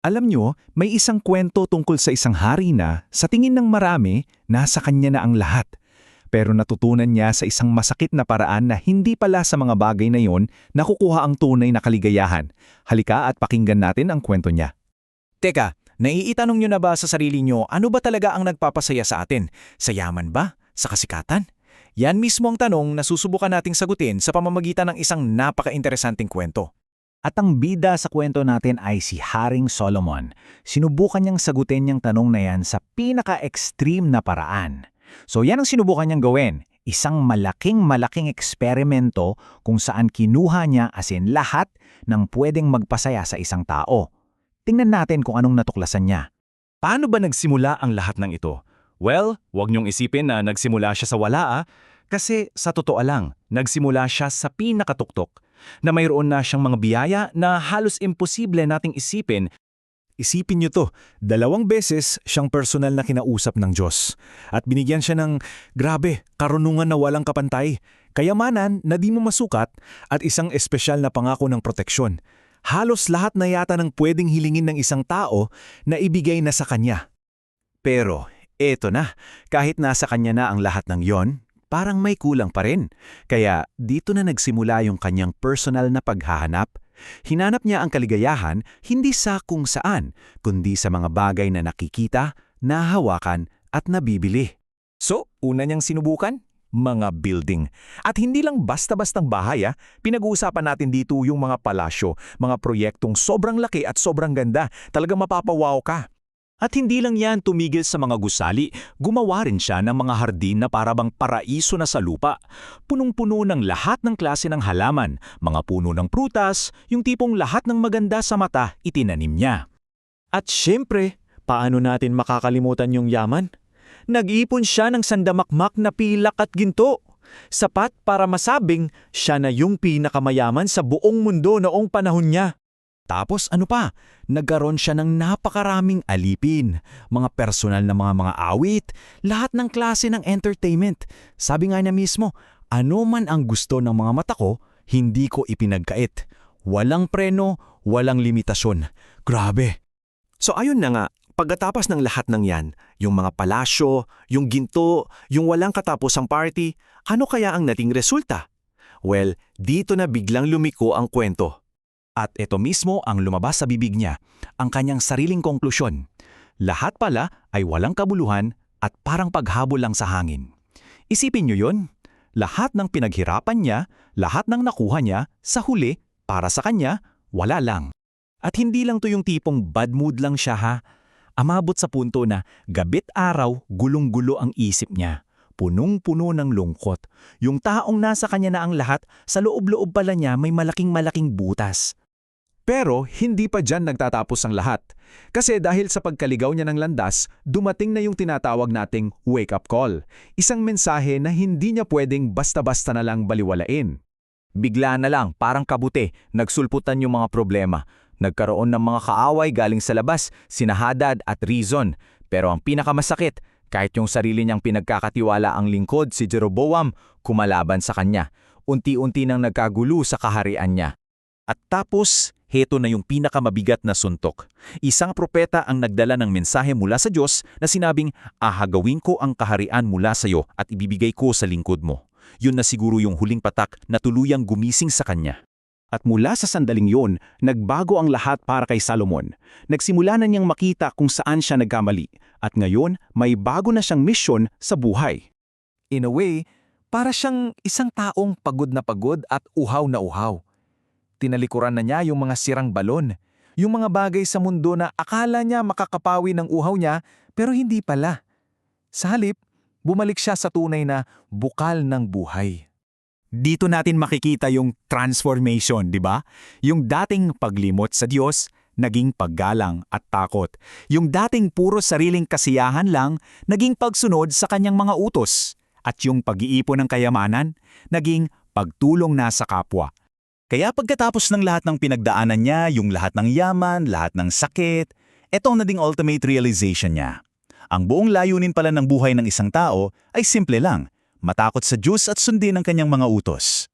Alam nyo, may isang kwento tungkol sa isang hari na, sa tingin ng marami, nasa kanya na ang lahat. Pero natutunan niya sa isang masakit na paraan na hindi pala sa mga bagay na yon nakukuha ang tunay na kaligayahan. Halika at pakinggan natin ang kwento niya. Teka, naiitanong nyo na ba sa sarili nyo ano ba talaga ang nagpapasaya sa atin? Sa yaman ba? Sa kasikatan? Yan mismo ang tanong na susubukan nating sagutin sa pamamagitan ng isang napaka-interesanting kwento. At ang bida sa kwento natin ay si Haring Solomon. Sinubukan niyang sagutin niyang tanong na yan sa pinaka-extreme na paraan. So yan ang sinubukan niyang gawin. Isang malaking eksperimento kung saan kinuha niya as in lahat ng pwedeng magpasaya sa isang tao. Tingnan natin kung anong natuklasan niya. Paano ba nagsimula ang lahat ng ito? Well, huwag niyong isipin na nagsimula siya sa wala kasi sa totoo lang, nagsimula siya sa pinakatuktok na mayroon na siyang mga biyaya na halos imposible nating isipin. Isipin niyo to, 2 beses siyang personal na kinausap ng Diyos. At binigyan siya ng, grabe, karunungan na walang kapantay, kayamanan na di mo masukat at isang espesyal na pangako ng proteksyon. Halos lahat na yata ng pwedeng hilingin ng isang tao na ibigay na sa kanya. Pero, eto na, kahit nasa kanya na ang lahat ng yon, parang may kulang pa rin. Kaya dito na nagsimula yung kanyang personal na paghahanap. Hinanap niya ang kaligayahan hindi sa kung saan, kundi sa mga bagay na nakikita, nahawakan at nabibili. So, una niyang sinubukan? Mga building. At hindi lang basta-bastang bahay pinag-uusapan natin dito yung mga palasyo, mga proyektong sobrang laki at sobrang ganda, talagang mapapawaw ka. At hindi lang yan tumigil sa mga gusali, gumawa rin siya ng mga hardin na parabang paraiso na sa lupa. Punong-puno ng lahat ng klase ng halaman, mga puno ng prutas, yung tipong lahat ng maganda sa mata itinanim niya. At syempre, paano natin makakalimutan yung yaman? Nag-ipon siya ng sandamakmak na pilak at ginto. Sapat para masabing siya na yung pinakamayaman sa buong mundo noong panahon niya. Tapos ano pa, nagkaroon siya ng napakaraming alipin, mga personal na mga awit, lahat ng klase ng entertainment. Sabi nga niya mismo, ano man ang gusto ng mga mata ko, hindi ko ipinagkait. Walang preno, walang limitasyon. Grabe. So ayun na nga, pagkatapos ng lahat ng yan, yung mga palasyo, yung ginto, yung walang katapusang party, ano kaya ang nating resulta? Well, dito na biglang lumiko ang kwento. At ito mismo ang lumabas sa bibig niya, ang kanyang sariling konklusyon. Lahat pala ay walang kabuluhan at parang paghabol lang sa hangin. Isipin niyo yun, lahat ng pinaghirapan niya, lahat ng nakuha niya, sa huli, para sa kanya, wala lang. At hindi lang to yung tipong bad mood lang siya Amabot sa punto na gabit araw, gulong-gulo ang isip niya. Punong-puno ng lungkot. Yung taong nasa kanya na ang lahat, sa loob-loob pala niya may malaking butas. Pero hindi pa dyan nagtatapos ang lahat. Kasi dahil sa pagkaligaw niya ng landas, dumating na yung tinatawag nating wake-up call. Isang mensahe na hindi niya pwedeng basta-basta na lang baliwalain. Bigla na lang, parang kabute, nagsulputan yung mga problema. Nagkaroon ng mga kaaway galing sa labas, sina Hadad at Rezon. Pero ang pinakamasakit, kahit yung sarili niyang pinagkakatiwala ang lingkod si Jeroboam, kumalaban sa kanya. Unti-unti nang nagkagulo sa kaharian niya. At tapos, heto na yung pinakamabigat na suntok. Isang propeta ang nagdala ng mensahe mula sa Diyos na sinabing, ahagawin ko ang kaharian mula sa iyo at ibibigay ko sa lingkod mo. Yun na siguro yung huling patak na tuluyang gumising sa kanya. At mula sa sandaling yun, nagbago ang lahat para kay Solomon. Nagsimula na niyang makita kung saan siya nagkamali. At ngayon, may bago na siyang misyon sa buhay. In a way, para siyang isang taong pagod at uhaw na uhaw. Tinalikuran na niya yung mga sirang balon, yung mga bagay sa mundo na akala niya makakapawi ng uhaw niya pero hindi pala. Sa halip, bumalik siya sa tunay na bukal ng buhay. Dito natin makikita yung transformation, di ba? Yung dating paglimot sa Diyos, naging paggalang at takot. Yung dating puro sariling kasiyahan lang, naging pagsunod sa kanyang mga utos. At yung pag-iipon ng kayamanan, naging pagtulong na sa kapwa. Kaya pagkatapos ng lahat ng pinagdaanan niya, yung lahat ng yaman, lahat ng sakit, etong naging ultimate realization niya. Ang buong layunin pala ng buhay ng isang tao ay simple lang, matakot sa Diyos at sundin ang kanyang mga utos.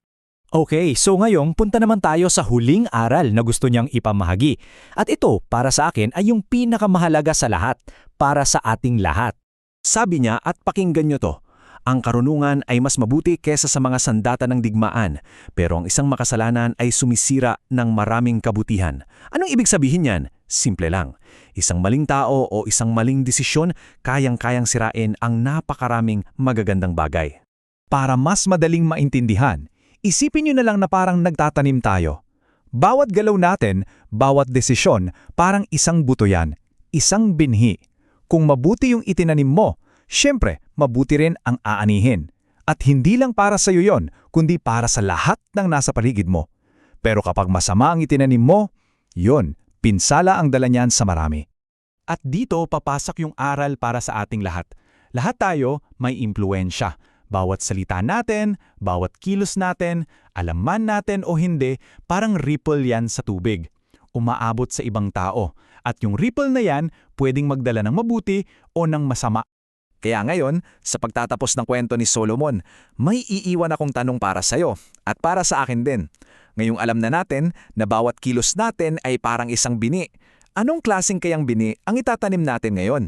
Okay, so ngayong punta naman tayo sa huling aral na gusto niyang ipamahagi. At ito, para sa akin, ay yung pinakamahalaga sa lahat, para sa ating lahat. Sabi niya at pakinggan nyo to, ang karunungan ay mas mabuti kesa sa mga sandata ng digmaan, pero ang isang makasalanan ay sumisira ng maraming kabutihan. Anong ibig sabihin yan? Simple lang. Isang maling tao o isang maling desisyon kayang-kayang sirain ang napakaraming magagandang bagay. Para mas madaling maintindihan, isipin nyo na lang na parang nagtatanim tayo. Bawat galaw natin, bawat desisyon, parang isang buto yan, isang binhi. Kung mabuti yung itinanim mo, syempre, mabuti rin ang aanihin. At hindi lang para sa iyo yon, kundi para sa lahat ng nasa paligid mo. Pero kapag masama ang itinanim mo, yon, pinsala ang dala niyan sa marami. At dito papasok yung aral para sa ating lahat. Lahat tayo may impluensya. Bawat salita natin, bawat kilos natin, alam man natin o hindi, parang ripple yan sa tubig. Umaabot sa ibang tao. At yung ripple na yan, pwedeng magdala ng mabuti o ng masama. Kaya ngayon, sa pagtatapos ng kwento ni Solomon, may iiwan akong tanong para sa'yo at para sa akin din. Ngayong alam na natin na bawat kilos natin ay parang isang bini. Anong klaseng kayang bini ang itatanim natin ngayon?